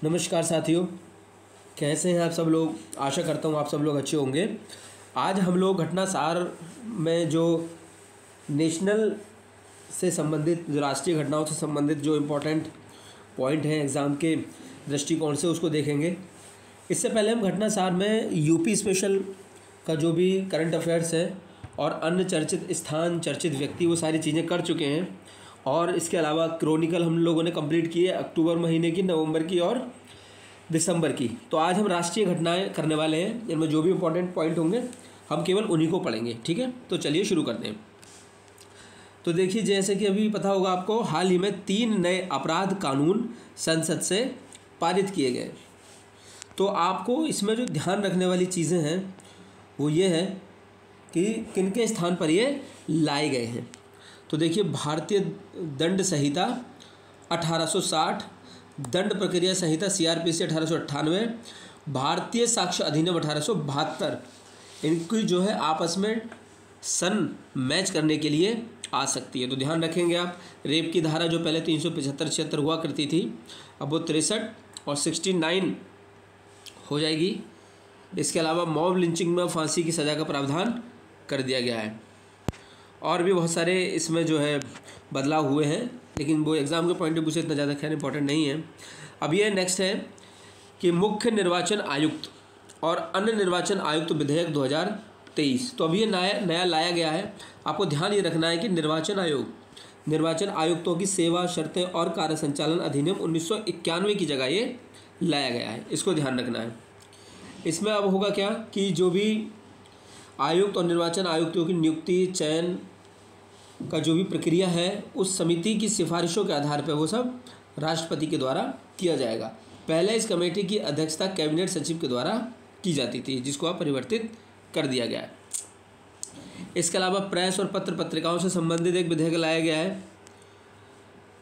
नमस्कार साथियों, कैसे हैं आप सब लोग। आशा करता हूँ आप सब लोग अच्छे होंगे। आज हम लोग घटना सार में जो नेशनल से संबंधित, जो राष्ट्रीय घटनाओं से संबंधित जो इम्पोर्टेंट पॉइंट हैं एग्ज़ाम के दृष्टिकोण से, उसको देखेंगे। इससे पहले हम घटना सार में यूपी स्पेशल का जो भी करंट अफेयर्स है और अन्य चर्चित स्थान, चर्चित व्यक्ति, वो सारी चीज़ें कर चुके हैं। और इसके अलावा क्रॉनिकल हम लोगों ने कंप्लीट की है अक्टूबर महीने की, नवंबर की और दिसंबर की। तो आज हम राष्ट्रीय घटनाएं करने वाले हैं। इनमें जो भी इंपॉर्टेंट पॉइंट होंगे हम केवल उन्हीं को पढ़ेंगे, ठीक है। तो चलिए शुरू करते हैं। तो देखिए, जैसे कि अभी पता होगा आपको, हाल ही में 3 नए अपराध कानून संसद से पारित किए गए। तो आपको इसमें जो ध्यान रखने वाली चीज़ें हैं वो ये है कि किनके स्थान पर ये लाए गए हैं। तो देखिए, भारतीय दंड संहिता 1860, दंड प्रक्रिया संहिता CRPC 1898, भारतीय साक्ष्य अधिनियम 1872, इनकी जो है आपस में सन मैच करने के लिए आ सकती है। तो ध्यान रखेंगे आप। रेप की धारा जो पहले 375-76 हुआ करती थी, अब वो 63 और 69 हो जाएगी। इसके अलावा मॉब लिंचिंग में फांसी की सज़ा का प्रावधान कर दिया गया है। और भी बहुत सारे इसमें जो है बदलाव हुए हैं, लेकिन वो एग्ज़ाम के पॉइंट ऑफ व्यू से इतना ज़्यादा खैर इंपॉर्टेंट नहीं है। अब ये नेक्स्ट है कि मुख्य निर्वाचन आयुक्त और अन्य निर्वाचन आयुक्त विधेयक 2023। तो अभी ये नया लाया गया है। आपको ध्यान ये रखना है कि निर्वाचन आयुक्तों की सेवा, शर्तें और कार्य संचालन अधिनियम 1991 की जगह ये लाया गया है। इसको ध्यान रखना है। इसमें अब होगा क्या कि जो भी आयुक्त और निर्वाचन आयुक्तों की नियुक्ति, चयन का जो भी प्रक्रिया है, उस समिति की सिफारिशों के आधार पर वो सब राष्ट्रपति के द्वारा किया जाएगा। पहले इस कमेटी की अध्यक्षता कैबिनेट सचिव के द्वारा की जाती थी, जिसको अब परिवर्तित कर दिया गया है। इसके अलावा प्रेस और पत्र पत्रिकाओं से संबंधित एक विधेयक लाया गया है।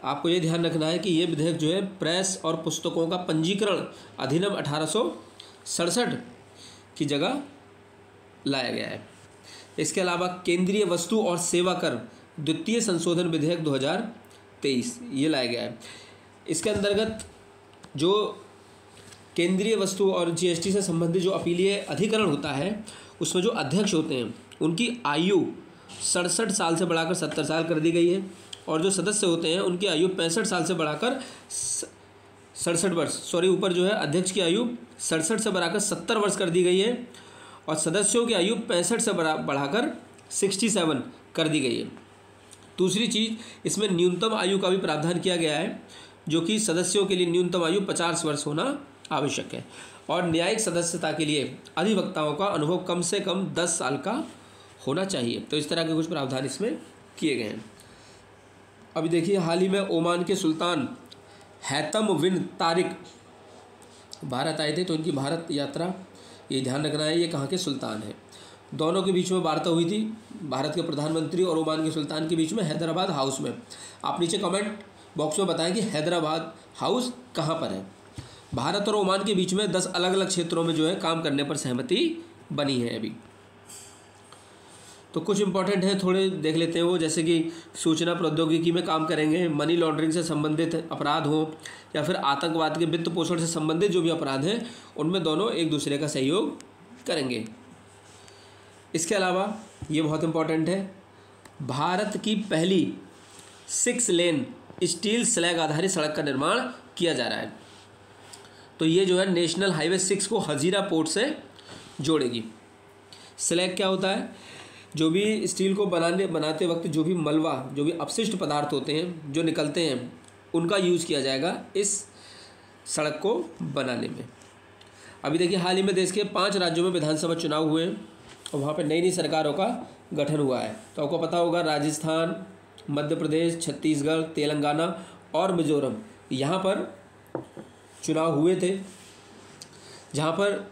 आपको ये ध्यान रखना है कि ये विधेयक जो है प्रेस और पुस्तकों का पंजीकरण अधिनियम 1867 की जगह लाया गया है। इसके अलावा केंद्रीय वस्तु और सेवा कर द्वितीय संशोधन विधेयक 2023 ये लाया गया है। इसके अंतर्गत जो केंद्रीय वस्तु और GST से संबंधित जो अपीलीय अधिकरण होता है, उसमें जो अध्यक्ष होते हैं उनकी आयु 67 साल से बढ़ाकर 70 साल कर दी गई है। और जो सदस्य होते हैं उनकी आयु 65 साल से बढ़ाकर 67 वर्ष, ऊपर जो है अध्यक्ष की आयु 67 से बढ़ाकर 70 वर्ष कर दी गई है। और सदस्यों की आयु 65 से बढ़ाकर 67 कर दी गई है। दूसरी चीज़, इसमें न्यूनतम आयु का भी प्रावधान किया गया है, जो कि सदस्यों के लिए न्यूनतम आयु 50 वर्ष होना आवश्यक है। और न्यायिक सदस्यता के लिए अधिवक्ताओं का अनुभव कम से कम 10 साल का होना चाहिए। तो इस तरह के कुछ प्रावधान इसमें किए गए हैं। अभी देखिए, हाल ही में ओमान के सुल्तान हैतम बिन तारिक भारत आए थे। तो इनकी भारत यात्रा, ये ध्यान रखना है, ये कहाँ के सुल्तान हैं। दोनों के बीच में वार्ता हुई थी, भारत के प्रधानमंत्री और ओमान के सुल्तान के बीच में, हैदराबाद हाउस में। आप नीचे कमेंट बॉक्स में बताएं कि हैदराबाद हाउस कहाँ पर है। भारत और ओमान के बीच में 10 अलग अलग क्षेत्रों में जो है काम करने पर सहमति बनी है अभी। तो कुछ इंपॉर्टेंट है, थोड़े देख लेते हैं वो, जैसे कि सूचना प्रौद्योगिकी में काम करेंगे, मनी लॉन्ड्रिंग से संबंधित अपराध हो या फिर आतंकवाद के वित्त पोषण से संबंधित जो भी अपराध हैं, उनमें दोनों एक दूसरे का सहयोग करेंगे। इसके अलावा ये बहुत इंपॉर्टेंट है, भारत की पहली 6 लेन स्टील स्लैग आधारित सड़क का निर्माण किया जा रहा है। तो ये जो है नेशनल हाईवे 6 को हजीरा पोर्ट से जोड़ेगी। स्लैग क्या होता है? जो भी स्टील को बनाते वक्त जो भी मलबा, जो भी अपशिष्ट पदार्थ होते हैं जो निकलते हैं, उनका यूज़ किया जाएगा इस सड़क को बनाने में। अभी देखिए, हाल ही में देश के 5 राज्यों में विधानसभा चुनाव हुए और वहाँ पर नई सरकारों का गठन हुआ है। तो आपको पता होगा, राजस्थान, मध्य प्रदेश, छत्तीसगढ़, तेलंगाना और मिजोरम, यहाँ पर चुनाव हुए थे। जहाँ पर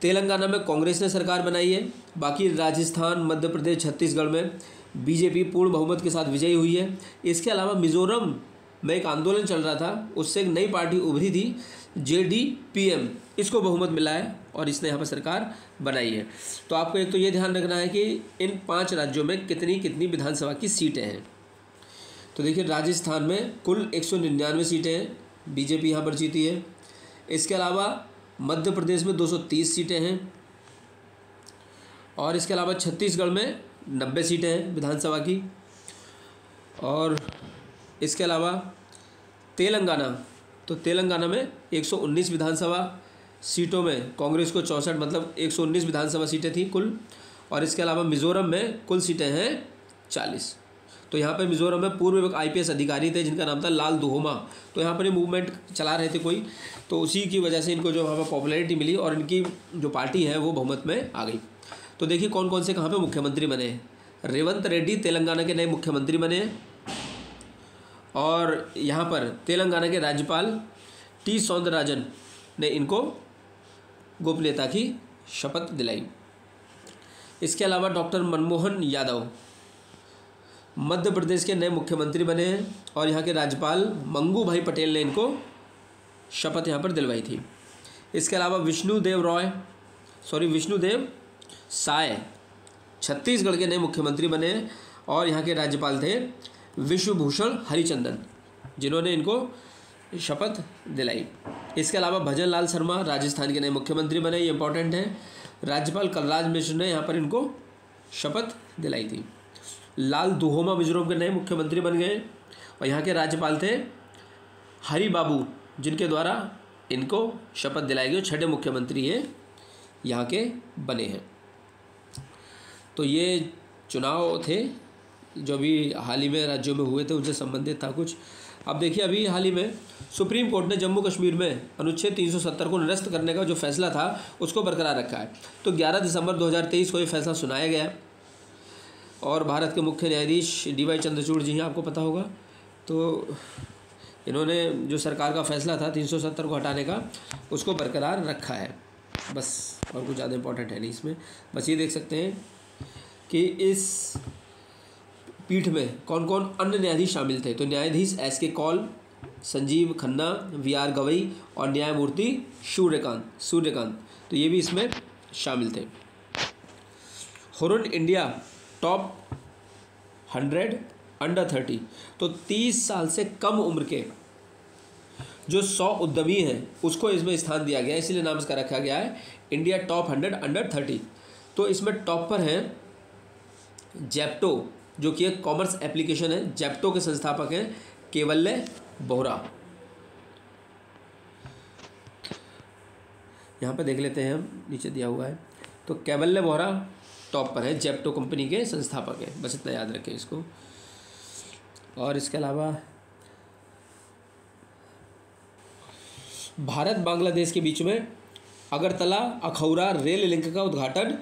तेलंगाना में कांग्रेस ने सरकार बनाई है, बाकी राजस्थान, मध्य प्रदेश, छत्तीसगढ़ में बीजेपी पूर्ण बहुमत के साथ विजयी हुई है। इसके अलावा मिजोरम में एक आंदोलन चल रहा था, उससे एक नई पार्टी उभरी थी, JDPM, इसको बहुमत मिला है और इसने यहाँ पर सरकार बनाई है। तो आपको एक तो ये ध्यान रखना है कि इन 5 राज्यों में कितनी कितनी विधानसभा की सीटें हैं। तो देखिए, राजस्थान में कुल 199 सीटें हैं, बीजेपी यहाँ पर जीती है। इसके अलावा मध्य प्रदेश में 230 सीटें हैं और इसके अलावा छत्तीसगढ़ में 90 सीटें हैं विधानसभा की। और इसके अलावा तेलंगाना, तो तेलंगाना में 119 विधानसभा सीटों में कांग्रेस को 64, मतलब 119 विधानसभा सीटें थी कुल। और इसके अलावा मिज़ोरम में कुल सीटें हैं 40। तो यहाँ पर मिज़ोरम में पूर्व एक IPS अधिकारी थे जिनका नाम था लाल दुहोमा। तो यहाँ पर ये मूवमेंट चला रहे थे कोई, तो उसी की वजह से इनको जो वहाँ पर पॉपुलैरिटी मिली और इनकी जो पार्टी है वो बहुमत में आ गई। तो देखिए कौन कौन से कहाँ पे मुख्यमंत्री बने हैं। रेवंत रेड्डी तेलंगाना के नए मुख्यमंत्री बने हैं और यहाँ पर तेलंगाना के राज्यपाल T सौंदरराजन ने इनको गोपनीयता की शपथ दिलाई। इसके अलावा डॉक्टर मनमोहन यादव मध्य प्रदेश के नए मुख्यमंत्री बने हैं और यहाँ के राज्यपाल मंगू भाई पटेल ने इनको शपथ यहाँ पर दिलवाई थी। इसके अलावा विष्णुदेव साय छत्तीसगढ़ के नए मुख्यमंत्री बने हैं और यहाँ के राज्यपाल थे विश्वभूषण हरिचंदन, जिन्होंने इनको शपथ दिलाई। इसके अलावा भजन लाल शर्मा राजस्थान के नए मुख्यमंत्री बने, ये इंपॉर्टेंट है। राज्यपाल कलराज मिश्र ने यहाँ पर इनको शपथ दिलाई थी। लाल दुहोमा मिजोरम के नए मुख्यमंत्री बन गए और यहाँ के राज्यपाल थे हरि बाबू, जिनके द्वारा इनको शपथ दिलाई गई। 6ठे मुख्यमंत्री ये यहाँ के बने हैं। तो ये चुनाव थे जो भी हाल ही में राज्यों में हुए थे, उनसे संबंधित था कुछ। अब देखिए अभी हाल ही में सुप्रीम कोर्ट ने जम्मू कश्मीर में अनुच्छेद 370 को निरस्त करने का जो फैसला था उसको बरकरार रखा है। तो 11 दिसंबर 2023 को ये फैसला सुनाया गया है और भारत के मुख्य न्यायाधीश DY चंद्रचूड़ जी हैं, आपको पता होगा। तो इन्होंने जो सरकार का फैसला था 370 को हटाने का उसको बरकरार रखा है। बस और कुछ ज़्यादा इंपॉर्टेंट है नहीं इसमें। बस ये देख सकते हैं कि इस पीठ में कौन कौन अन्य न्यायाधीश शामिल थे। तो न्यायाधीश SK कौल, संजीव खन्ना, VR गवई और न्यायमूर्ति सूर्यकांत, तो ये भी इसमें शामिल थे। हुरुन इंडिया टॉप 100 अंडर 30, तो 30 साल से कम उम्र के जो 100 उद्यमी हैं उसको इसमें स्थान दिया गया है, इसलिए नाम इसका रखा गया है इंडिया टॉप 100 अंडर 30। तो इसमें टॉप पर हैं जेप्टो, जो कि एक कॉमर्स एप्लीकेशन है। जेप्टो के संस्थापक हैं केवल्य बोहरा। यहाँ पे देख लेते हैं हम, नीचे दिया हुआ है। तो केवल्य बोहरा टॉप पर है, जेप्टो कंपनी के संस्थापक हैं। बस इतना याद रखें इसको। और इसके अलावा भारत बांग्लादेश के बीच में अगरतला अखौरा रेल लिंक का उद्घाटन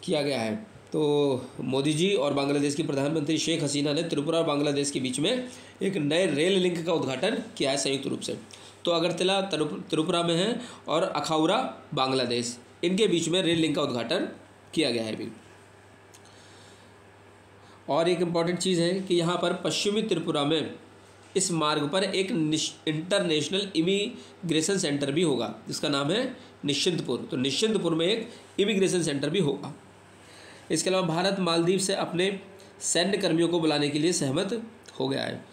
किया गया है। तो मोदी जी और बांग्लादेश की प्रधानमंत्री शेख हसीना ने त्रिपुरा और बांग्लादेश के बीच में एक नए रेल लिंक का उद्घाटन किया है संयुक्त रूप से। तो अगरतला त्रिपुरा में है और अखौरा बांग्लादेश, इनके बीच में रेल लिंक का उद्घाटन किया गया है अभी। और एक इम्पॉर्टेंट चीज़ है कि यहाँ पर पश्चिमी त्रिपुरा में इस मार्ग पर एक इंटरनेशनल इमिग्रेशन सेंटर भी होगा जिसका नाम है निश्चिंतपुर। तो निश्चिंतपुर में एक इमिग्रेशन सेंटर भी होगा। इसके अलावा भारत मालदीव से अपने सैन्य कर्मियों को बुलाने के लिए सहमत हो गया है।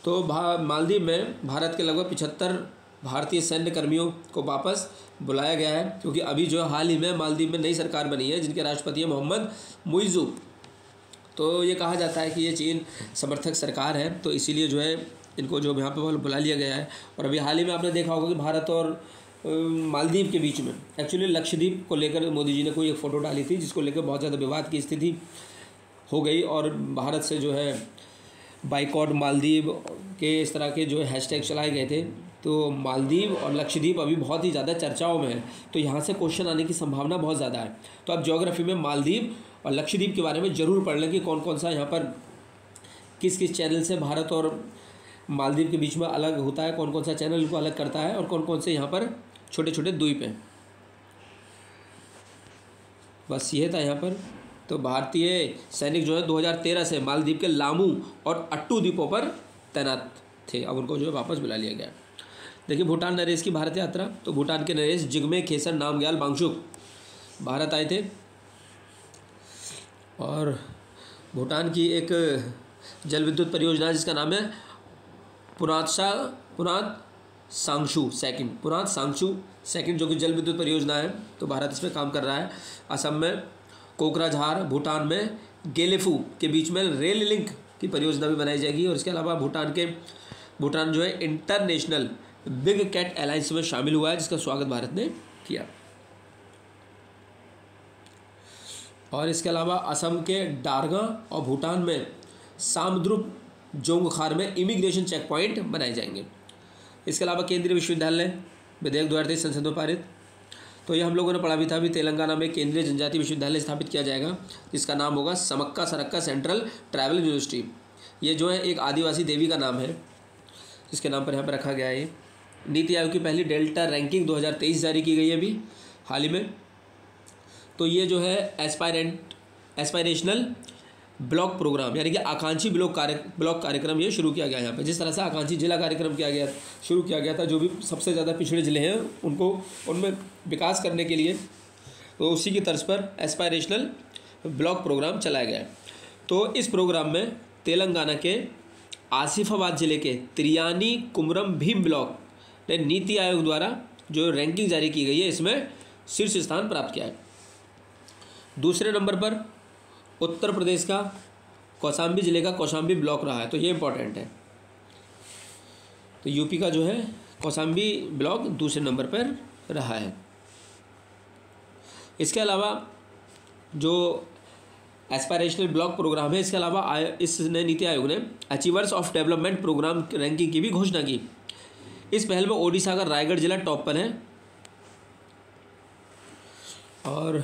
तो मालदीव में भारत के लगभग 75 भारतीय सैन्य कर्मियों को वापस बुलाया गया है, क्योंकि अभी जो हाल ही में मालदीव में नई सरकार बनी है जिनके राष्ट्रपति है मोहम्मद मुइज़ू। तो ये कहा जाता है कि ये चीन समर्थक सरकार है, तो इसीलिए जो है इनको जो यहाँ पर बुला लिया गया है। और अभी हाल ही में आपने देखा होगा कि भारत और मालदीव के बीच में एक्चुअली लक्षद्वीप को लेकर मोदी जी ने कोई एक फ़ोटो डाली थी जिसको लेकर बहुत ज़्यादा विवाद की स्थिति हो गई और भारत से जो है बाइकॉट मालदीव के इस तरह के जो हैशटैग चलाए गए थे। तो मालदीव और लक्षद्वीप अभी बहुत ही ज़्यादा चर्चाओं में है, तो यहाँ से क्वेश्चन आने की संभावना बहुत ज़्यादा है। तो आप ज्योग्राफी में मालदीव और लक्षद्वीप के बारे में ज़रूर पढ़ लें कि कौन कौन सा यहाँ पर किस किस चैनल से भारत और मालदीव के बीच में अलग होता है, कौन कौन सा चैनल इनको अलग करता है और कौन कौन से यहाँ पर छोटे छोटे द्वीप हैं। बस ये था यहाँ पर। तो भारतीय सैनिक जो है 2013 से मालदीव के लामू और अट्टू द्वीपों पर तैनात थे, अब उनको जो है वापस बुला लिया गया। देखिए भूटान नरेश की भारत यात्रा। तो भूटान के नरेश जिग्मे खेसर नामग्याल वांगचुक भारत आए थे और भूटान की एक जल विद्युत परियोजना जिसका नाम है पुनात सांगशू सेकंड, पुरात सांगशू सेकंड, जो कि जल विद्युत परियोजना है, तो भारत इस पर काम कर रहा है। असम में कोकराझार, भूटान में गेलेफू के बीच में रेल लिंक की परियोजना भी बनाई जाएगी। और इसके अलावा भूटान जो है इंटरनेशनल बिग कैट अलायंस में शामिल हुआ है, जिसका स्वागत भारत ने किया। और इसके अलावा असम के डारगा और भूटान में सामद्रुप जोंगखार में इमिग्रेशन चेक पॉइंट बनाए जाएंगे। इसके अलावा केंद्रीय विश्वविद्यालय विधेयक 2023 संसद में पारित। तो ये हम लोगों ने पढ़ा भी था, अभी तेलंगाना में केंद्रीय जनजातीय विश्वविद्यालय स्थापित किया जाएगा, जिसका नाम होगा समक्का सरक्का सेंट्रल ट्राइबल यूनिवर्सिटी। ये जो है एक आदिवासी देवी का नाम है, जिसके नाम पर यहाँ पर रखा गया है। नीति आयोग की पहली डेल्टा रैंकिंग 2023 जारी की गई है अभी हाल ही में। तो ये जो है एस्पायरेशनल ब्लॉक प्रोग्राम, यानी कि आकांक्षी ब्लॉक कार्यक्रम ये शुरू किया गया है यहाँ पे। जिस तरह से आकांक्षी जिला कार्यक्रम शुरू किया गया था, जो भी सबसे ज़्यादा पिछड़े ज़िले हैं उनमें विकास करने के लिए, तो उसी की तर्ज पर एस्पायरेशनल ब्लॉक प्रोग्राम चलाया गया है। तो इस प्रोग्राम में तेलंगाना के आसिफाबाद ज़िले के त्रियानी कुमरम भीम ब्लॉक ने नीति आयोग द्वारा जो रैंकिंग जारी की गई है, इसमें शीर्ष स्थान प्राप्त किया है। दूसरे नंबर पर उत्तर प्रदेश का कौशाम्बी जिले का कौशाम्बी ब्लॉक रहा है, तो ये इंपॉर्टेंट है। तो यूपी का जो है कौशाम्बी ब्लॉक दूसरे नंबर पर रहा है। इसके अलावा जो एस्पायरेशनल ब्लॉक प्रोग्राम है, इसके अलावा इसने नीति आयोग ने achievers of development programme ranking की भी घोषणा की। इस पहल में ओडिशा का रायगढ़ जिला टॉप पर है। और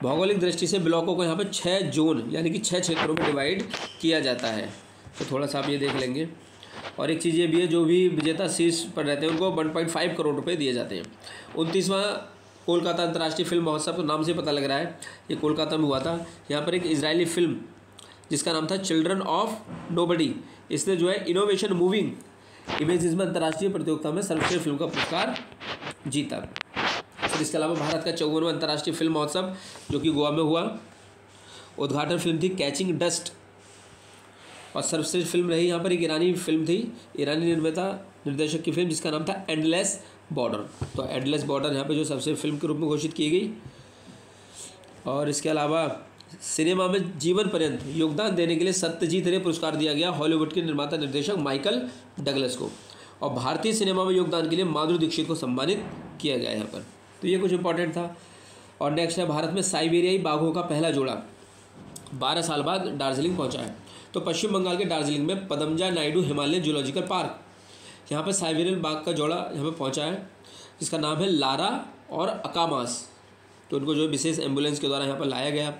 भौगोलिक दृष्टि से ब्लॉकों को यहाँ पर 6 जोन यानी कि 6 क्षेत्रों में डिवाइड किया जाता है। तो थोड़ा सा आप ये देख लेंगे। और एक चीज़ ये भी है, जो भी विजेता शीर्ष पर रहते हैं उनको 1.5 करोड़ रुपए दिए जाते हैं। 29वां कोलकाता अंतर्राष्ट्रीय फिल्म महोत्सव, तो नाम से पता लग रहा है ये कोलकाता में हुआ था। यहाँ पर एक इजरायली फिल्म जिसका नाम था चिल्ड्रन ऑफ नोबडी, इसने जो है इनोवेशन मूविंग इमेजेस में अंतर्राष्ट्रीय प्रतियोगिता में सर्वश्रेष्ठ फिल्म का पुरस्कार जीता। फिर इसके अलावा भारत का 54वां अंतर्राष्ट्रीय फिल्म महोत्सव जो कि गोवा में हुआ, उद्घाटन फिल्म थी कैचिंग डस्ट। और सर्वश्रेष्ठ फिल्म रही यहाँ पर एक ईरानी फिल्म थी, ईरानी निर्देशक की फिल्म, जिसका नाम था एंडलेस बॉर्डर। तो एंडलेस बॉर्डर यहाँ पे जो सर्वश्रेष्ठ फिल्म के रूप में घोषित की गई। और इसके अलावा सिनेमा में जीवन पर्यंत योगदान देने के लिए सत्यजीत रे पुरस्कार दिया गया हॉलीवुड के निर्माता निर्देशक माइकल डगलस को। और भारतीय सिनेमा में योगदान के लिए माधुरी दीक्षित को सम्मानित किया गया यहाँ पर। तो ये कुछ इंपॉर्टेंट था। और नेक्स्ट है, भारत में साइबेरियाई बाघों का पहला जोड़ा 12 साल बाद दार्जिलिंग पहुंचा है। तो पश्चिम बंगाल के दार्जिलिंग में Padmaja Naidu Himalayan zoological park, यहाँ पर साइबेरियन बाघ का जोड़ा यहाँ पर पहुंचा है, जिसका नाम है लारा और अकामास। तो उनको जो है विशेष एम्बुलेंस के द्वारा यहाँ पर लाया गया।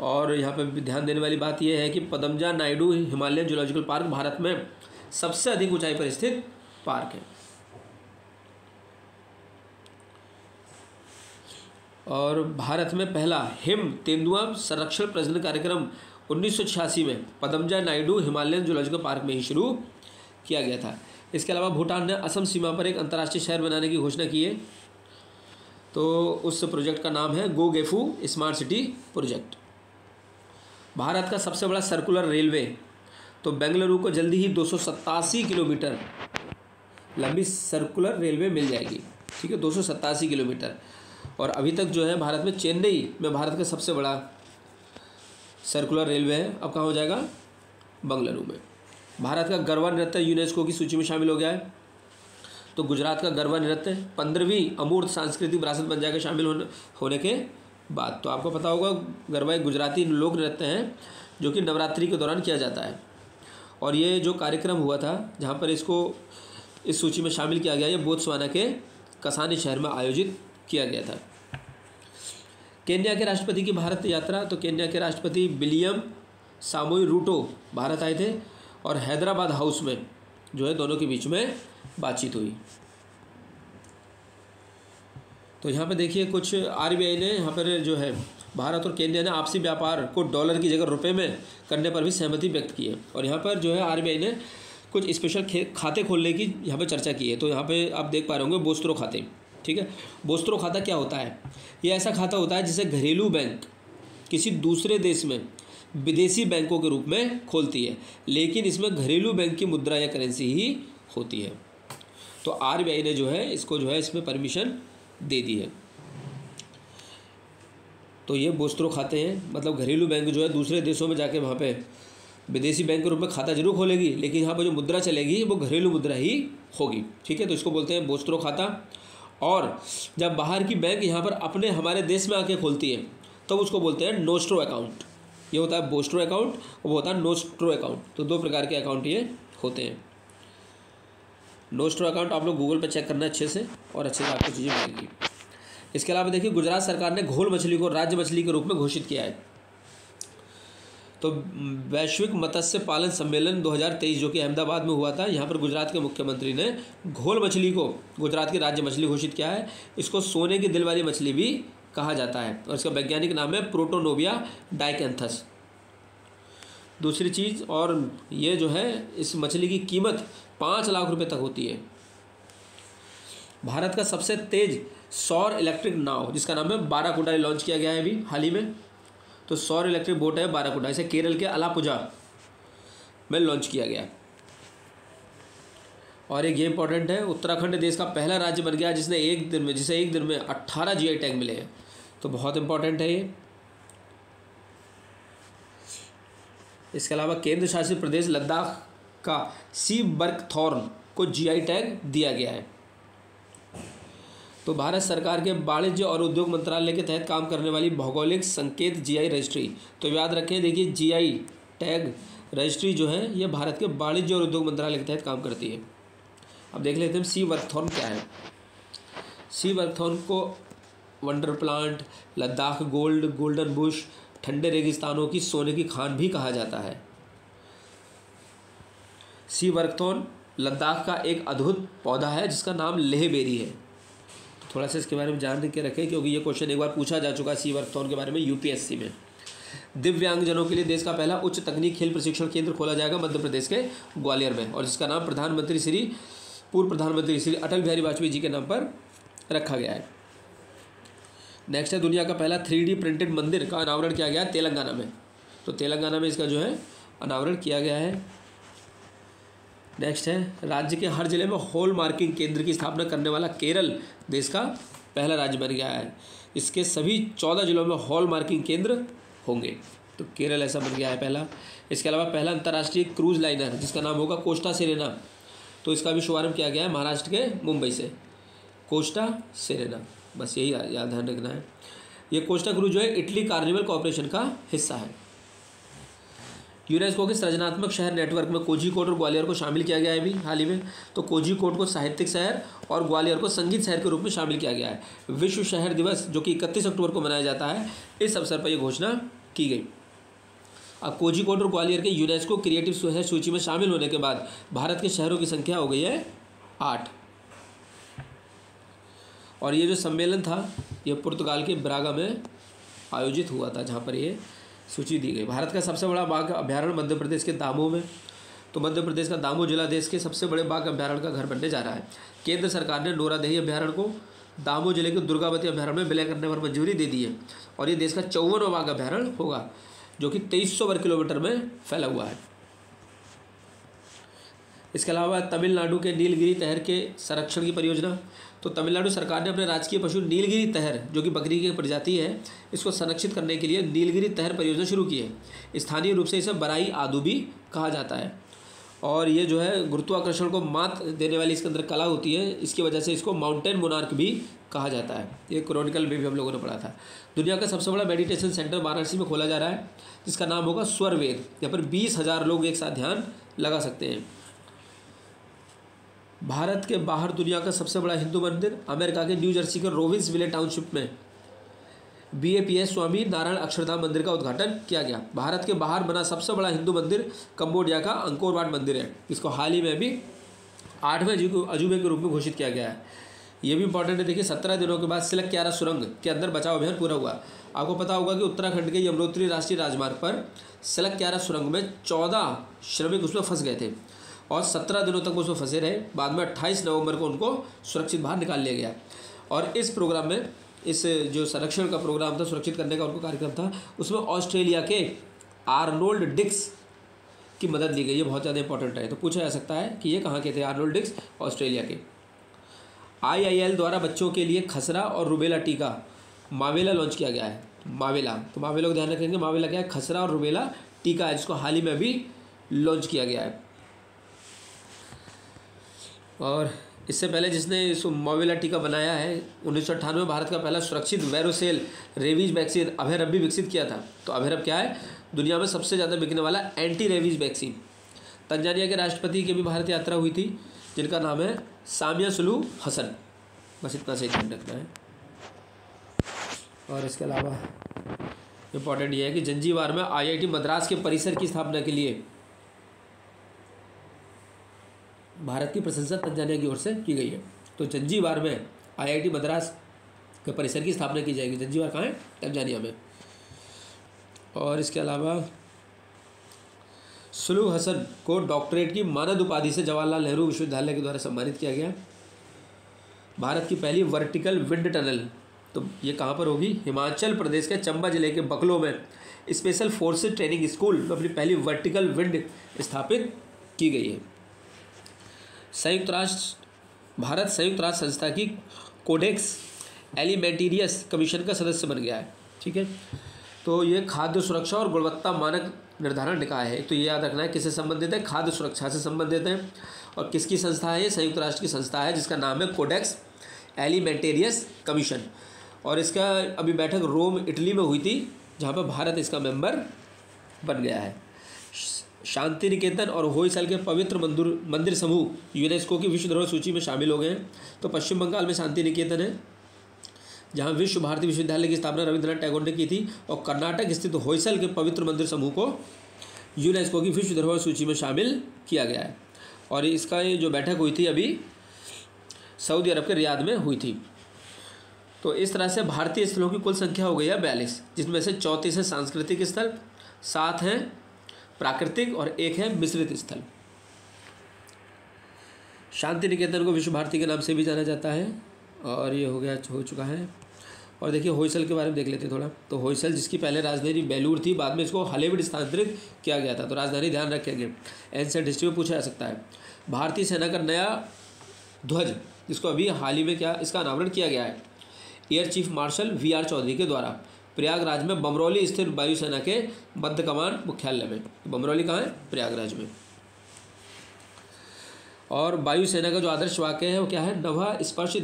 और यहाँ पर ध्यान देने वाली बात यह है कि Padmaja Naidu Himalayan zoological park Bharat में सबसे अधिक ऊंचाई पर स्थित पार्क है। और भारत में पहला हिम तेंदुआ संरक्षण प्रजनन कार्यक्रम 1986 में Padmaja Naidu Himalayan zoological park में ही शुरू किया गया था। इसके अलावा भूटान ने असम सीमा पर एक अंतर्राष्ट्रीय शहर बनाने की घोषणा की है। तो उस प्रोजेक्ट का नाम है गो गेफू स्मार्ट सिटी प्रोजेक्ट। भारत का सबसे बड़ा सर्कुलर रेलवे, तो बेंगलुरु को जल्दी ही 287 किलोमीटर लंबी सर्कुलर रेलवे मिल जाएगी। ठीक है, 287 किलोमीटर। और अभी तक जो है भारत में चेन्नई में भारत का सबसे बड़ा सर्कुलर रेलवे है, अब कहाँ हो जाएगा, बेंगलुरु में। भारत का गरबा नृत्य यूनेस्को की सूची में शामिल हो गया है। तो गुजरात का गरबा नृत्य 15वीं अमूर्त सांस्कृतिक विरासत बन जाएगा शामिल होने के बाद। तो आपको पता होगा गरबा एक गुजराती लोक नृत्य है जो कि नवरात्रि के दौरान किया जाता है। और ये जो कार्यक्रम हुआ था जहाँ पर इसको इस सूची में शामिल किया गया, ये बोत्सवाना के कसानी शहर में आयोजित किया गया था। केन्या के राष्ट्रपति की भारत यात्रा, तो केन्या के राष्ट्रपति विलियम सामोई रूटो भारत आए थे और हैदराबाद हाउस में जो है दोनों के बीच में बातचीत हुई। तो यहाँ पे देखिए कुछ आरबीआई ने यहाँ पर जो है भारत और केन्या ने आपसी व्यापार को डॉलर की जगह रुपए में करने पर भी सहमति व्यक्त की है। और यहाँ पर जो है आरबीआई ने कुछ स्पेशल खाते खोलने की यहाँ पर चर्चा की है। तो यहाँ पे आप देख पा रहे होंगे बोस्त्रो खाते। ठीक है, बोस्त्रो खाता क्या होता है, ये ऐसा खाता होता है जिसे घरेलू बैंक किसी दूसरे देश में विदेशी बैंकों के रूप में खोलती है, लेकिन इसमें घरेलू बैंक की मुद्रा या करेंसी ही होती है। तो आरबीआई ने जो है इसको जो है इसमें परमिशन दे दी है। तो ये बोस्त्रो खाते हैं, मतलब घरेलू बैंक जो है दूसरे देशों में जाके वहाँ पे विदेशी बैंक के रूप में खाता जरूर खोलेगी, लेकिन यहाँ पर जो मुद्रा चलेगी वो घरेलू मुद्रा ही होगी। ठीक है, तो इसको बोलते हैं बोस्त्रो खाता। और जब बाहर की बैंक यहाँ पर अपने हमारे देश में आके खोलती है तो उसको बोलते हैं नोस्ट्रो अकाउंट। ये होता है बोस्ट्रो अकाउंट और वो होता है नोस्ट्रो अकाउंट। तो दो प्रकार के अकाउंट ये होते हैं। नोस्ट्रो अकाउंट आप लोग गूगल पर चेक करना अच्छे से, और अच्छे से आपको चीज़ें मिलेंगी। इसके अलावा देखिए, गुजरात सरकार ने घोल मछली को राज्य मछली के रूप में घोषित किया है। तो वैश्विक मत्स्य पालन सम्मेलन 2023 जो कि अहमदाबाद में हुआ था, यहाँ पर गुजरात के मुख्यमंत्री ने घोल मछली को गुजरात की राज्य मछली घोषित किया है। इसको सोने की दिल वाली मछली भी कहा जाता है और इसका वैज्ञानिक नाम है प्रोटोनोविया डाइकेंथस। दूसरी चीज़, और ये जो है इस मछली की कीमत 5 लाख रुपए तक होती है। भारत का सबसे तेज सौर इलेक्ट्रिक नाव जिसका नाम है बाराकुडा लॉन्च किया गया है अभी हाल ही में। तो सौर इलेक्ट्रिक बोट है बाराकुडा, इसे केरल के अलापुझा में लॉन्च किया गया। और एक ये इंपॉर्टेंट है, उत्तराखंड देश का पहला राज्य बन गया जिसे एक दिन में 18 जीआई टैग मिले हैं। तो बहुत इंपॉर्टेंट है ये। इसके अलावा केंद्र शासित प्रदेश लद्दाख का सी बर्कथॉर्न को जीआई टैग दिया गया है। तो भारत सरकार के वाणिज्य और उद्योग मंत्रालय के तहत काम करने वाली भौगोलिक संकेत जीआई रजिस्ट्री। तो याद रखें, देखिए जीआई टैग रजिस्ट्री जो है ये भारत के वाणिज्य और उद्योग मंत्रालय के तहत काम करती है। अब देख लेते हैं सी बर्कथॉर्न क्या है। सी बर्कथॉर्न को wonder plant, Ladakh gold, golden Bush, ठंडे रेगिस्तानों की सोने की खान भी कहा जाता है। सी बर्कथॉर्न लद्दाख का एक अद्भुत पौधा है जिसका नाम लेह बेरी है। तो थोड़ा सा इसके बारे में जान के रखें क्योंकि ये क्वेश्चन एक बार पूछा जा चुका है सी बर्कथॉर्न के बारे में यूपीएससी में। दिव्यांगजनों के लिए देश का पहला उच्च तकनीक खेल प्रशिक्षण केंद्र खोला जाएगा मध्य प्रदेश के ग्वालियर में, और जिसका नाम पूर्व प्रधानमंत्री श्री अटल बिहारी वाजपेयी जी के नाम पर रखा गया है। नेक्स्ट है, दुनिया का पहला 3D प्रिंटेड मंदिर का अनावरण किया गया है तेलंगाना में। तो तेलंगाना में इसका जो है अनावरण किया गया है। नेक्स्ट है, राज्य के हर जिले में हॉल मार्किंग केंद्र की स्थापना करने वाला केरल देश का पहला राज्य बन गया है। इसके सभी 14 जिलों में हॉल मार्किंग केंद्र होंगे। तो केरल ऐसा बन गया है पहला। इसके अलावा पहला अंतर्राष्ट्रीय क्रूज लाइनर जिसका नाम होगा कोस्टा सेरेना, तो इसका भी शुभारंभ किया गया है महाराष्ट्र के मुंबई से, कोस्टा सेरेना। बस यही याद ध्यान रखना है। ये कोस्टा क्रूज जो है इटली कार्निवल कॉर्पोरेशन का हिस्सा है। यूनेस्को के सृजनात्मक शहर नेटवर्क में कोझीकोड और ग्वालियर को शामिल किया गया है अभी हाल ही में। तो कोझीकोड को साहित्यिक शहर और ग्वालियर को संगीत शहर के रूप में शामिल किया गया है। विश्व शहर दिवस जो कि 31 अक्टूबर को मनाया जाता है, इस अवसर पर यह घोषणा की गई। अब कोझीकोड और ग्वालियर के यूनेस्को क्रिएटिव शहर सूची में शामिल होने के बाद भारत के शहरों की संख्या हो गई है 8। और ये जो सम्मेलन था ये पुर्तगाल के ब्रागा में आयोजित हुआ था, जहाँ पर ये सूची दी गई। भारत का सबसे बड़ा बाघ अभ्यारण्य मध्य प्रदेश के दामोह में। तो मध्य प्रदेश का दामोह जिला देश के सबसे बड़े बाघ अभ्यारण्य का घर बनने जा रहा है। केंद्र सरकार ने नोरादेही अभ्यारण्य को दामोह जिले के दुर्गावती अभ्यारण्य में विलय करने पर मंजूरी दे दी है, और ये देश का 54वां बाघ अभ्यारण्य होगा जो कि 2300 वर्ग किलोमीटर में फैला हुआ है। इसके अलावा तमिलनाडु के नीलगिरी तहर के संरक्षण की परियोजना। तो तमिलनाडु सरकार ने अपने राजकीय पशु नीलगिरी तहर जो कि बकरी की प्रजाति है, इसको संरक्षित करने के लिए नीलगिरी तहर परियोजना शुरू की है। स्थानीय रूप से इसे बराई आदू भी कहा जाता है, और ये जो है गुरुत्वाकर्षण को मात देने वाली इसके अंदर कला होती है, इसकी वजह से इसको माउंटेन मोनार्क भी कहा जाता है। ये क्रॉनिकल में भी हम लोगों ने पढ़ा था। दुनिया का सबसे बड़ा मेडिटेशन सेंटर वाराणसी में खोला जा रहा है जिसका नाम होगा स्वर वेद। यहाँ पर 20,000 लोग एक साथ ध्यान लगा सकते हैं। भारत के बाहर दुनिया का सबसे बड़ा हिंदू मंदिर अमेरिका के न्यू जर्सी के रोविन्सविले टाउनशिप में BAPS स्वामी नारायण अक्षरधाम मंदिर का उद्घाटन किया गया। भारत के बाहर बना सबसे बड़ा हिंदू मंदिर कंबोडिया का अंकोर वाट मंदिर है। इसको हाल ही में अभी 8वें अजूबे के रूप में घोषित किया गया है। ये भी इंपॉर्टेंट है। देखिए, 17 दिनों के बाद सिलक्यारा सुरंग के अंदर बचाव अभियान पूरा हुआ। आपको पता होगा कि उत्तराखंड के यमुनोत्री राष्ट्रीय राजमार्ग पर सिलक्यारा सुरंग में 14 श्रमिक उसमें फंस गए थे और 17 दिनों तक वो उसमें फंसे रहे। बाद में 28 नवंबर को उनको सुरक्षित बाहर निकाल लिया गया। और इस प्रोग्राम में, इस जो संरक्षण का प्रोग्राम था, सुरक्षित करने का उनको कार्यक्रम था, उसमें ऑस्ट्रेलिया के आर्नोल्ड डिक्स की मदद ली गई है, बहुत ज़्यादा इंपॉर्टेंट है। तो पूछा जा सकता है कि ये कहाँ के थे, आर्नोल्ड डिक्स ऑस्ट्रेलिया के। IIL द्वारा बच्चों के लिए खसरा और रुबेला टीका मावेला लॉन्च किया गया है। मावेला, तो मावेला को ध्यान रखेंगे, मावेला क्या है, खसरा और रुबेला टीका है, जिसको हाल ही में अभी लॉन्च किया गया है। और इससे पहले जिसने इस मावेला टीका बनाया है, 1998 में भारत का पहला सुरक्षित वेरोसेल रेबीज वैक्सीन अभयरब भी विकसित किया था। तो अभयरब क्या है, दुनिया में सबसे ज़्यादा बिकने वाला एंटी रेबीज वैक्सीन। तंजानिया के राष्ट्रपति की भी भारत यात्रा हुई थी, जिनका नाम है सामिया सुलू हसन। बस इतना से ध्यान रखना है। और इसके अलावा इम्पॉर्टेंट ये है कि जंजीबार में IIT मद्रास के परिसर की स्थापना के लिए भारत की प्रशंसा तंजानिया की ओर से की गई है। तो जंजीबार में IIT मद्रास के परिसर की स्थापना की जाएगी। जंजीबार कहाँ है, तंजानिया में। और इसके अलावा सुलू हसन को डॉक्टरेट की मानद उपाधि से जवाहरलाल नेहरू विश्वविद्यालय के द्वारा सम्मानित किया गया। भारत की पहली वर्टिकल विंड टनल, तो ये कहाँ पर होगी, हिमाचल प्रदेश के चंबा जिले के बकलो में स्पेशल फोर्सेज ट्रेनिंग स्कूल में अपनी पहली वर्टिकल विंड स्थापित की गई है। भारत संयुक्त राष्ट्र संस्था की कोडेक्स एलिमेंटेरियस कमीशन का सदस्य बन गया है। ठीक है, तो ये खाद्य सुरक्षा और गुणवत्ता मानक निर्धारण निकाय है। तो ये याद रखना है किससे संबंधित है, खाद्य सुरक्षा से संबंधित है। और किसकी संस्था है, ये संयुक्त राष्ट्र की संस्था है, जिसका नाम है कोडेक्स एलिमेंटेरियस कमीशन। और इसका अभी बैठक रोम इटली में हुई थी, जहाँ पर भारत इसका मेंबर बन गया है। शांति निकेतन और होयसल के पवित्र मंदिर समूह यूनेस्को की विश्व धरोहर सूची में शामिल हो गए हैं। तो पश्चिम बंगाल में शांति निकेतन है, जहाँ विश्व भारती विश्वविद्यालय की स्थापना रविंद्रनाथ टैगोर ने की थी। और कर्नाटक स्थित होयसल के पवित्र मंदिर समूह को यूनेस्को की विश्व धरोहर सूची में शामिल किया गया है। और इसका ये जो बैठक हुई थी अभी सऊदी अरब के रियाद में हुई थी। तो इस तरह से भारतीय स्थलों की कुल संख्या हो गई है 42, जिसमें से 34 है सांस्कृतिक स्थल, 7 हैं प्राकृतिक और 1 है मिश्रित स्थल। शांति निकेतन को विश्व भारती के नाम से भी जाना जाता है। और ये हो चुका है। और देखिए होयसल के बारे में देख लेते हैं थोड़ा। तो होयसल, जिसकी पहले राजधानी बेलूर थी, बाद में इसको हॉलीवुड स्थानांतरित किया गया था। तो राजधानी ध्यान रखेंगे, एंसेंट हिस्ट्री में पूछा जा सकता है। भारतीय सेना का नया ध्वज, जिसको अभी हाल ही में इसका अनावरण किया गया है air chief marshal VR Chaudhari के द्वारा प्रयागराज में बमरौली स्थित वायुसेना के मध्य कमान मुख्यालय में। बमरौली कहाँ है, प्रयागराज में। और वायुसेना का जो आदर्श वाक्य है वो क्या है, नभः स्पर्श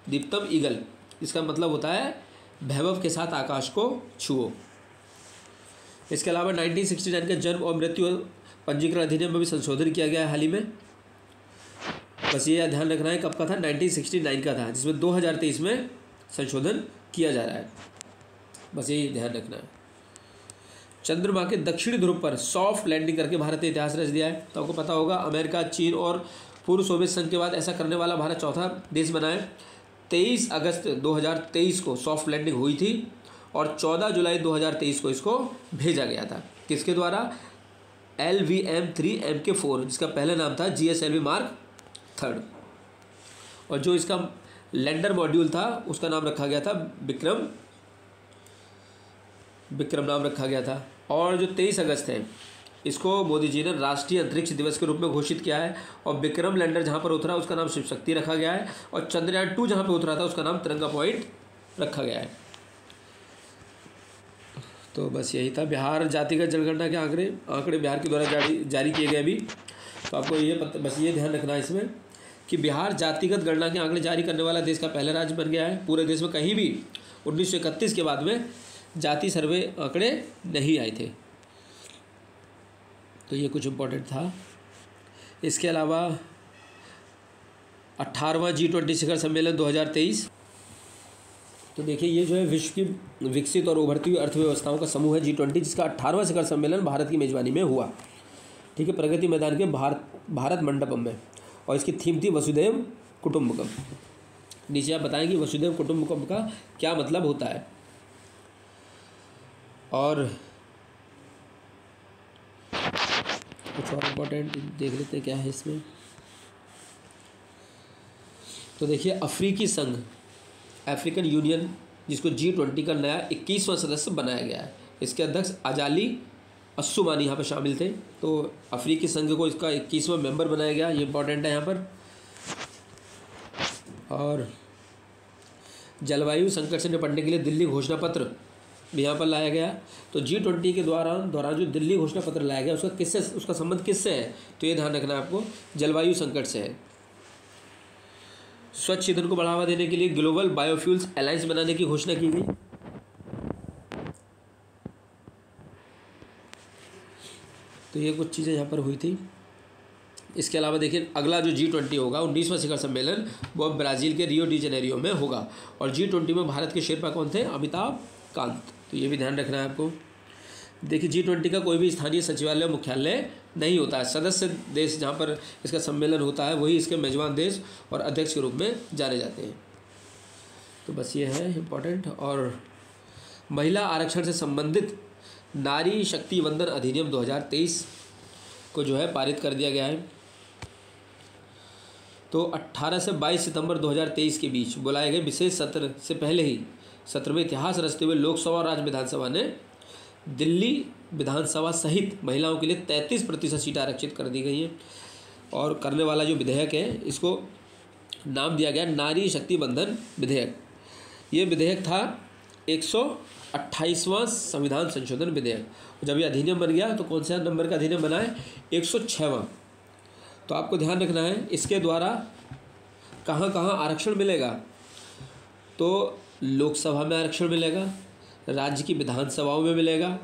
दीप्तम ईगल। इसका मतलब होता है वैभव के साथ आकाश को छुओ। इसके अलावा 1969 के जन्म और मृत्यु पंजीकरण अधिनियम में भी संशोधन किया गया है हाल ही में। बस ये ध्यान रखना है कब का था, 1969 का था, जिसमें 2023 में संशोधन किया जा रहा है। बस यही ध्यान रखना है। चंद्रमा के दक्षिणी ध्रुव पर सॉफ्ट लैंडिंग करके भारत ने इतिहास रच दिया है। तो आपको पता होगा अमेरिका, चीन और पूर्व सोवियत संघ के बाद ऐसा करने वाला भारत चौथा देश बना है। 23 अगस्त 2023 को सॉफ्ट लैंडिंग हुई थी और 14 जुलाई 2023 को इसको भेजा गया था। किसके द्वारा, LVM-3 MK4, जिसका पहला नाम था GSLV मार्क 3। और जो इसका लैंडर मॉड्यूल था उसका नाम रखा गया था विक्रम नाम रखा गया था। और जो 23 अगस्त है इसको मोदी जी ने राष्ट्रीय अंतरिक्ष दिवस के रूप में घोषित किया है। और विक्रम लैंडर जहाँ पर उतरा उसका नाम शिव शक्ति रखा गया है। और चंद्रयान 2 जहाँ पर उतरा था उसका नाम तिरंगा पॉइंट रखा गया है। तो बस यही था। बिहार जातिगत जनगणना के आंकड़े बिहार के द्वारा जारी किए गए अभी। तो आपको ये बस ये ध्यान रखना है इसमें कि बिहार जातिगत गणना के आंकड़े जारी करने वाला देश का पहला राज्य बन गया है। पूरे देश में कहीं भी 1931 के बाद में जाति सर्वे आंकड़े नहीं आए थे। तो ये कुछ इम्पोर्टेंट था। इसके अलावा 18वां G20 शिखर सम्मेलन 2023। तो देखिए ये जो है विश्व की विकसित और उभरती हुई अर्थव्यवस्थाओं का समूह है G20, जिसका 18वां शिखर सम्मेलन भारत की मेजबानी में हुआ। ठीक है, प्रगति मैदान के भारत मंडपम में। और इसकी थीम थी वसुधैव कुटुंबकम। नीचे आप बताएं कि वसुधैव कुटुंबकम का क्या मतलब होता है। और कुछ और इम्पोर्टेंट देख लेते हैं क्या है इसमें। तो देखिए अफ्रीकी संघ, अफ्रीकन यूनियन, जिसको G20 का नया 21वां सदस्य बनाया गया है। इसके अध्यक्ष अजाली अस्सुमानी यहाँ पर शामिल थे। तो अफ्रीकी संघ को इसका 21वां मेंबर बनाया गया, ये इंपॉर्टेंट है यहाँ पर। और जलवायु संकट से निपटने के लिए दिल्ली घोषणा पत्र भी यहाँ पर लाया गया। तो G20 के दौरान जो दिल्ली घोषणा पत्र लाया गया उसका संबंध किससे है, तो ये ध्यान रखना है आपको, जलवायु संकट से है। स्वच्छ ईंधन को बढ़ावा देने के लिए ग्लोबल बायोफ्यूल्स अलायंस बनाने की घोषणा की गई। तो ये कुछ चीज़ें यहाँ पर हुई थी। इसके अलावा देखिए अगला जो G20 होगा 19वां शिखर सम्मेलन, वो ब्राज़ील के रियो डी जेनेरियो में होगा। और G20 में भारत के शेरपा कौन थे, अमिताभ कांत। तो ये भी ध्यान रखना है आपको। देखिए G20 का कोई भी स्थानीय सचिवालय मुख्यालय नहीं होता है। सदस्य देश जहाँ पर इसका सम्मेलन होता है वही इसके मेजबान देश और अध्यक्ष के रूप में जाने जाते हैं। तो बस ये है इम्पोर्टेंट। और महिला आरक्षण से संबंधित नारी शक्ति वंदन अधिनियम 2023 को जो है पारित कर दिया गया है। तो 18 से 22 सितंबर 2023 के बीच बुलाए गए विशेष सत्र से पहले ही सत्र में इतिहास रचते हुए लोकसभा और राज्य विधानसभा ने दिल्ली विधानसभा सहित महिलाओं के लिए 33% सीटें आरक्षित कर दी गई हैं। और करने वाला जो विधेयक है इसको नाम दिया गया नारी शक्ति वंदन विधेयक। ये विधेयक था 128वां संविधान संशोधन विधेयक। जब ये अधिनियम बन गया तो कौन सा नंबर का अधिनियम बना है, 106वां। तो आपको ध्यान रखना है इसके द्वारा कहाँ कहाँ आरक्षण मिलेगा। तो लोकसभा में आरक्षण मिलेगा, राज्य की विधानसभाओं में मिलेगा,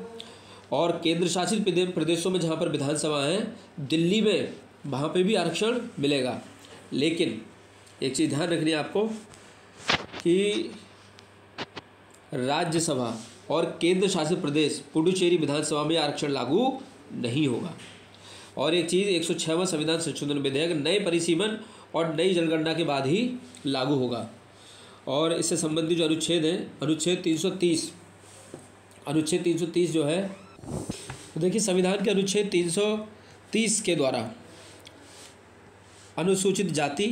और केंद्र शासित प्रदेशों में जहाँ पर विधानसभा हैं, दिल्ली में वहाँ पे भी आरक्षण मिलेगा। लेकिन एक चीज़ ध्यान रखनी है आपको कि राज्यसभा और केंद्र शासित प्रदेश पुडुचेरी विधानसभा में आरक्षण लागू नहीं होगा। और एक चीज़ 106वां संविधान संशोधन विधेयक नए परिसीमन और नई जनगणना के बाद ही लागू होगा। और इससे संबंधित जो अनुच्छेद है, अनुच्छेद 330 जो है, तो देखिए संविधान के अनुच्छेद 330 के द्वारा अनुसूचित जाति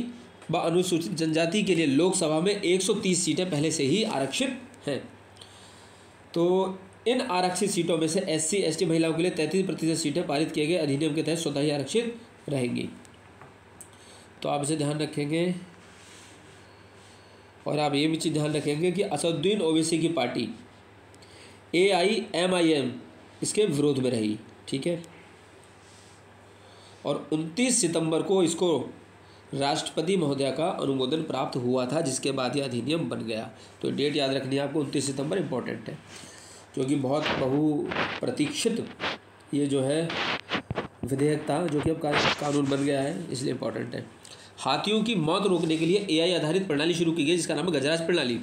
व अनुसूचित जनजाति के लिए लोकसभा में 130 सीटें पहले से ही आरक्षित हैं। तो इन आरक्षित सीटों में से SC ST महिलाओं के लिए 33% सीटें पारित किए गए अधिनियम के तहत स्वतः ही आरक्षित रहेंगी। तो आप इसे ध्यान रखेंगे। और आप ये भी चीज़ ध्यान रखेंगे कि असदुद्दीन ओवैसी की पार्टी AIMIM इसके विरोध में रही, ठीक है। और 29 सितंबर को इसको राष्ट्रपति महोदया का अनुमोदन प्राप्त हुआ था, जिसके बाद यह अधिनियम बन गया। तो डेट याद रखनी है आपको, 29 सितंबर इम्पोर्टेंट है, क्योंकि बहुत बहुप्रतीक्षित ये जो है विधेयक था, जो कि अब कानून बन गया है, इसलिए इम्पोर्टेंट है। हाथियों की मौत रोकने के लिए AI आधारित प्रणाली शुरू की गई, जिसका नाम है गजराज प्रणाली।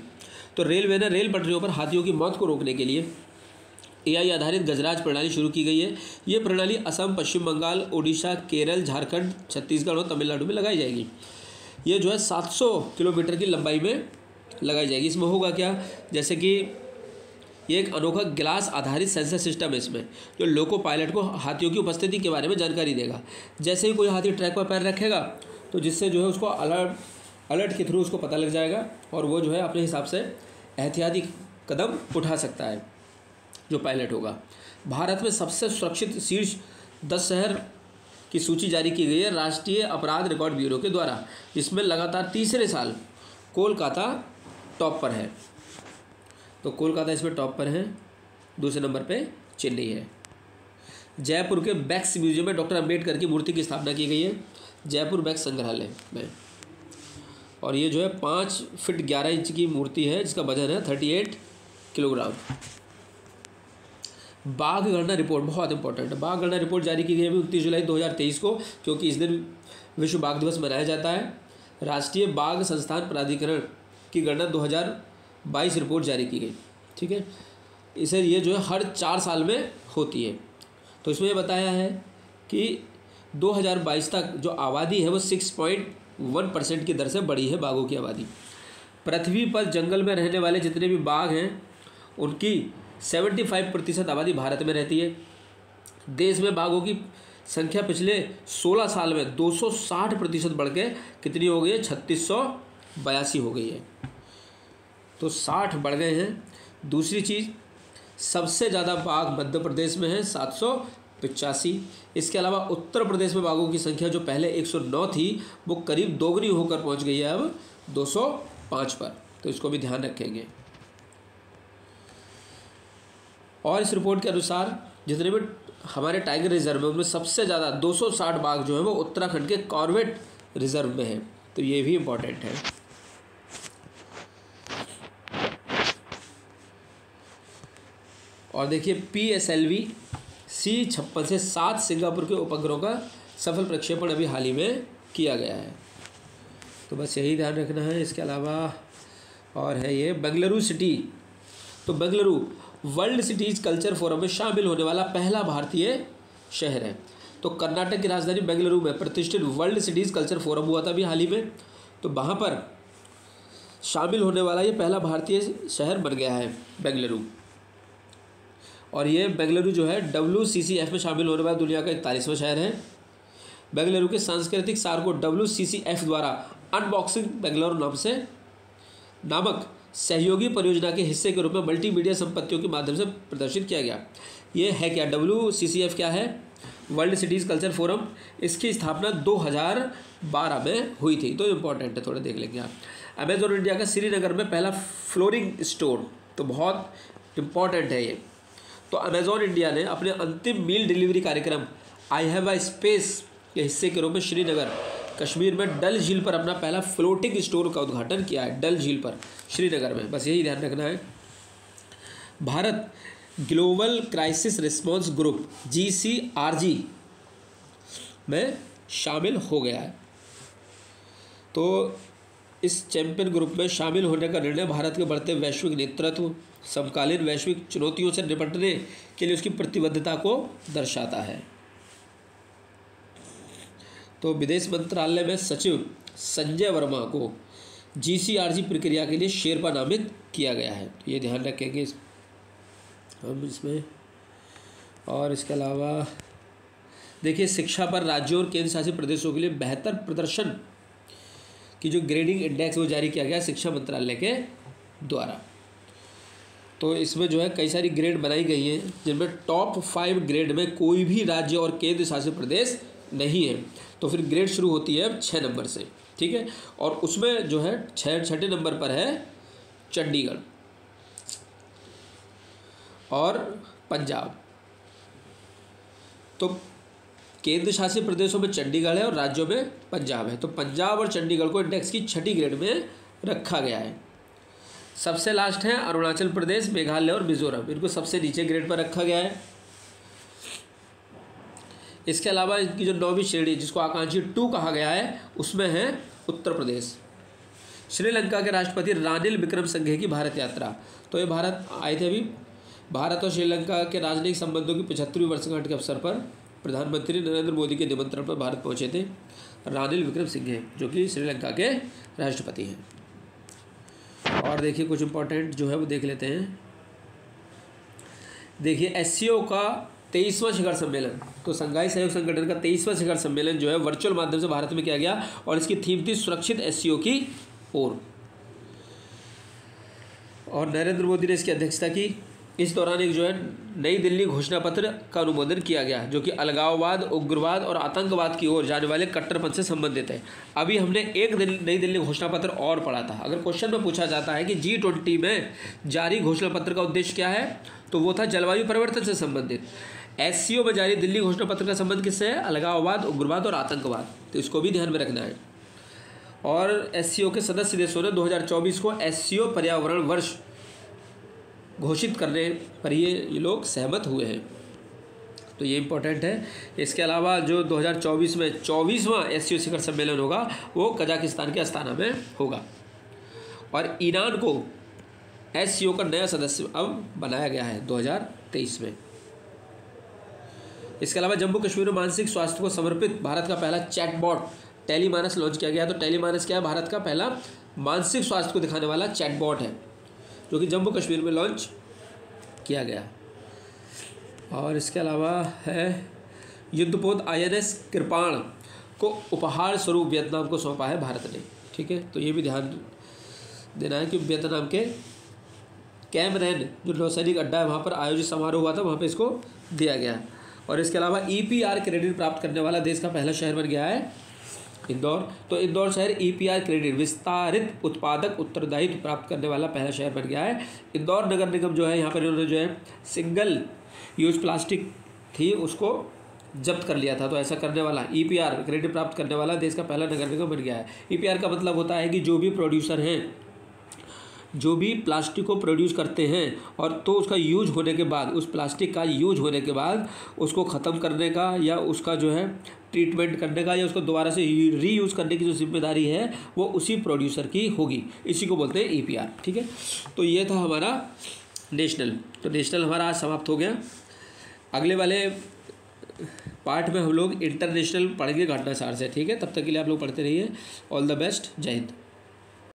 तो रेलवे ने रेल पटरियों पर हाथियों की मौत को रोकने के लिए AI आधारित गजराज प्रणाली शुरू की गई है। ये प्रणाली असम, पश्चिम बंगाल, ओडिशा, केरल, झारखंड, छत्तीसगढ़ और तमिलनाडु में लगाई जाएगी। ये जो है 700 किलोमीटर की लंबाई में लगाई जाएगी। इसमें होगा क्या, जैसे कि ये एक अनोखा ग्लास आधारित सेंसर सिस्टम है इसमें, जो लोको पायलट को हाथियों की उपस्थिति के बारे में जानकारी देगा। जैसे ही कोई हाथी ट्रैक पर पैर रखेगा तो जिससे जो है उसको अलर्ट के थ्रू उसको पता लग जाएगा, और वो जो है अपने हिसाब से एहतियाती कदम उठा सकता है जो पायलट होगा। भारत में सबसे सुरक्षित शीर्ष 10 शहर की सूची जारी की गई है राष्ट्रीय अपराध रिकॉर्ड ब्यूरो के द्वारा, जिसमें लगातार तीसरे साल कोलकाता टॉप पर है। तो कोलकाता इसमें टॉप पर है, दूसरे नंबर पे चेन्नई है। जयपुर के बैक्स म्यूजियम में डॉक्टर अंबेडकर की मूर्ति की स्थापना की गई है, जयपुर बैक्स संग्रहालय में। और ये जो है 5 फीट 11 इंच की मूर्ति है, जिसका वजन है 38 किलोग्राम। बाघ गणना रिपोर्ट बहुत इंपॉर्टेंट है। बाघ गणना रिपोर्ट जारी की गई है 29 जुलाई 2023 को, क्योंकि इस दिन विश्व बाघ दिवस मनाया जाता है। राष्ट्रीय बाघ संस्थान प्राधिकरण की गणना 2022 रिपोर्ट जारी की गई, ठीक है। इसे ये जो है हर 4 साल में होती है। तो इसमें बताया है कि 2022 तक जो आबादी है वो 6.1% की दर से बढ़ी है बाघों की आबादी। पृथ्वी पर जंगल में रहने वाले जितने भी बाघ हैं उनकी 75% आबादी भारत में रहती है। देश में बाघों की संख्या पिछले 16 साल में 260% बढ़ के कितनी हो गई है, 3682 हो गई है। तो 60 बढ़ गए हैं। दूसरी चीज़, सबसे ज़्यादा बाघ मध्य प्रदेश में है 785। इसके अलावा उत्तर प्रदेश में बाघों की संख्या जो पहले 109 थी वो करीब दोगुनी होकर पहुंच गई है अब 205 पर, तो इसको भी ध्यान रखेंगे। और इस रिपोर्ट के अनुसार जितने भी हमारे टाइगर रिजर्व है उनमें सबसे ज़्यादा 260 बाघ जो है वो उत्तराखंड के कॉर्बेट रिजर्व में है, तो ये भी इम्पोर्टेंट है। और देखिए PSLV C-56 से 7 सिंगापुर के उपग्रहों का सफल प्रक्षेपण अभी हाल ही में किया गया है, तो बस यही ध्यान रखना है। इसके अलावा और है ये बेंगलुरु सिटी, तो Bengaluru world cities culture forum में शामिल होने वाला पहला भारतीय शहर है। तो कर्नाटक की राजधानी बेंगलुरु में प्रतिष्ठित वर्ल्ड सिटीज़ कल्चर फोरम हुआ था अभी हाल ही में, तो वहाँ पर शामिल होने वाला ये पहला भारतीय शहर बन गया है बेंगलुरु। और ये बेंगलुरु जो है WCCF में शामिल होने वाला दुनिया का 41वां शहर है। बेंगलुरु के सांस्कृतिक सार को WCCF द्वारा अनबॉक्सिंग बेंगलुरु नामक सहयोगी परियोजना के हिस्से के रूप में मल्टीमीडिया संपत्तियों के माध्यम से प्रदर्शित किया गया। ये है क्या, WCCF क्या है, वर्ल्ड सिटीज़ कल्चर फोरम। इसकी स्थापना 2012 में हुई थी, तो इम्पोर्टेंट है, थोड़ा देख लेंगे आप। अमेजोन इंडिया का श्रीनगर में पहला फ्लोरिंग स्टोर, तो बहुत इम्पॉर्टेंट है ये। तो अमेजोन इंडिया ने अपने अंतिम मील डिलीवरी कार्यक्रम आई हैव अ स्पेस के हिस्से के रूप में श्रीनगर कश्मीर में डल झील पर अपना पहला फ्लोटिंग स्टोर का उद्घाटन किया है, डल झील पर श्रीनगर में, बस यही ध्यान रखना है। Bharat global crisis response group GCRG में शामिल हो गया है। तो इस चैंपियन ग्रुप में शामिल होने का निर्णय भारत के बढ़ते वैश्विक नेतृत्व, समकालीन वैश्विक चुनौतियों से निपटने के लिए उसकी प्रतिबद्धता को दर्शाता है। तो विदेश मंत्रालय में सचिव संजय वर्मा को GCRG प्रक्रिया के लिए शेरपा नामित किया गया है, तो ये ध्यान रखेंगे हम इसमें। और इसके अलावा देखिए शिक्षा पर राज्यों और केंद्र शासित प्रदेशों के लिए बेहतर प्रदर्शन की जो ग्रेडिंग इंडेक्स वो जारी किया गया शिक्षा मंत्रालय के द्वारा। तो इसमें जो है कई सारी ग्रेड बनाई गई हैं, जिनमें टॉप 5 ग्रेड में कोई भी राज्य और केंद्र शासित प्रदेश नहीं है। तो फिर ग्रेड शुरू होती है 6 नंबर से, ठीक है। और उसमें जो है छठे नंबर पर है चंडीगढ़ और पंजाब। तो केंद्र शासित प्रदेशों में चंडीगढ़ है और राज्यों में पंजाब है। तो पंजाब और चंडीगढ़ को इंडेक्स की 6ठी ग्रेड में रखा गया है। सबसे लास्ट है अरुणाचल प्रदेश, मेघालय और मिजोरम, इनको सबसे नीचे ग्रेड पर रखा गया है। इसके अलावा इनकी जो 9वीं श्रेणी जिसको आकांक्षी 2 कहा गया है उसमें है उत्तर प्रदेश। श्रीलंका के राष्ट्रपति रानिल विक्रमसिंघे की भारत यात्रा, तो ये भारत आए थे अभी। भारत और श्रीलंका के राजनयिक संबंधों की 75वीं वर्षगांठ के अवसर पर प्रधानमंत्री नरेंद्र मोदी के निमंत्रण पर भारत पहुंचे थे रानिल विक्रमसिंघे, जो कि श्रीलंका के राष्ट्रपति हैं। और देखिए कुछ इंपॉर्टेंट जो है वो देख लेते हैं। देखिए SCO का 23वां शिखर सम्मेलन, तो संघाई सहयोग संगठन का 23वां शिखर सम्मेलन जो है वर्चुअल माध्यम से भारत में किया गया और इसकी थीम थी सुरक्षित SCO की ओर। और नरेंद्र मोदी ने इसकी अध्यक्षता की। इस दौरान एक जो है नई दिल्ली घोषणा पत्र का अनुमोदन किया गया, जो कि अलगाववाद, उग्रवाद और आतंकवाद की ओर जाने वाले कट्टरपंथ से संबंधित है। अभी हमने एक नई दिल्ली घोषणा पत्र और पढ़ा था। अगर क्वेश्चन में पूछा जाता है कि G20 में जारी घोषणा पत्र का उद्देश्य क्या है, तो वो था जलवायु परिवर्तन से संबंधित। SCO में जारी दिल्ली घोषणा पत्र का संबंध किससे है, अलगाववाद, उग्रवाद और आतंकवाद, तो इसको भी ध्यान में रखना है। और SCO के सदस्य देशों ने 2024 को SCO पर्यावरण वर्ष घोषित करने पर ये लोग सहमत हुए हैं, तो ये इम्पोर्टेंट है। इसके अलावा जो 2024 में 24वां SCO शिखर सम्मेलन होगा वो कजाकिस्तान के अस्ताना में होगा। और ईरान को SCO का नया सदस्य अब बनाया गया है 2023 में। इसके अलावा जम्मू कश्मीर में मानसिक स्वास्थ्य को समर्पित भारत का पहला चैटबॉट टेलीमानस लॉन्च किया गया। तो टेलीमानस क्या है, भारत का पहला मानसिक स्वास्थ्य को दिखाने वाला चैटबॉट है, जो कि जम्मू कश्मीर में लॉन्च किया गया। और इसके अलावा है युद्धपोत INS कृपाण को उपहार स्वरूप वियतनाम को सौंपा है भारत ने, ठीक है। तो ये भी ध्यान देना है कि वियतनाम के कैमरैन जो नौसैनिक अड्डा है वहाँ पर आयोजित समारोह हुआ था, वहाँ पे इसको दिया गया। और इसके अलावा EPR क्रेडिट प्राप्त करने वाला देश का पहला शहर बन गया है इंदौर। तो इंदौर शहर EPR क्रेडिट विस्तारित उत्पादक उत्तरदायित्व प्राप्त करने वाला पहला शहर बन गया है। इंदौर नगर निगम जो है यहाँ पर इन्होंने जो है सिंगल यूज प्लास्टिक थी उसको जब्त कर लिया था। तो ऐसा करने वाला EPR क्रेडिट प्राप्त करने वाला देश का पहला नगर निगम बन गया है। EPR का मतलब होता है कि जो भी प्रोड्यूसर हैं, जो भी प्लास्टिक को प्रोड्यूस करते हैं और तो उसका यूज होने के बाद, उस प्लास्टिक का यूज होने के बाद उसको ख़त्म करने का या उसका जो है ट्रीटमेंट करने का या उसको दोबारा से रीयूज़ करने की जो जिम्मेदारी है वो उसी प्रोड्यूसर की होगी। इसी को बोलते हैं EPR। ठीक है, तो ये था हमारा नेशनल। तो नेशनल हमारा आज समाप्त हो गया। अगले वाले पार्ट में हम लोग इंटरनेशनल पढ़ेंगे घटना सार से। ठीक है, तब तक के लिए आप लोग पढ़ते रहिए। ऑल द बेस्ट, जय हिंद।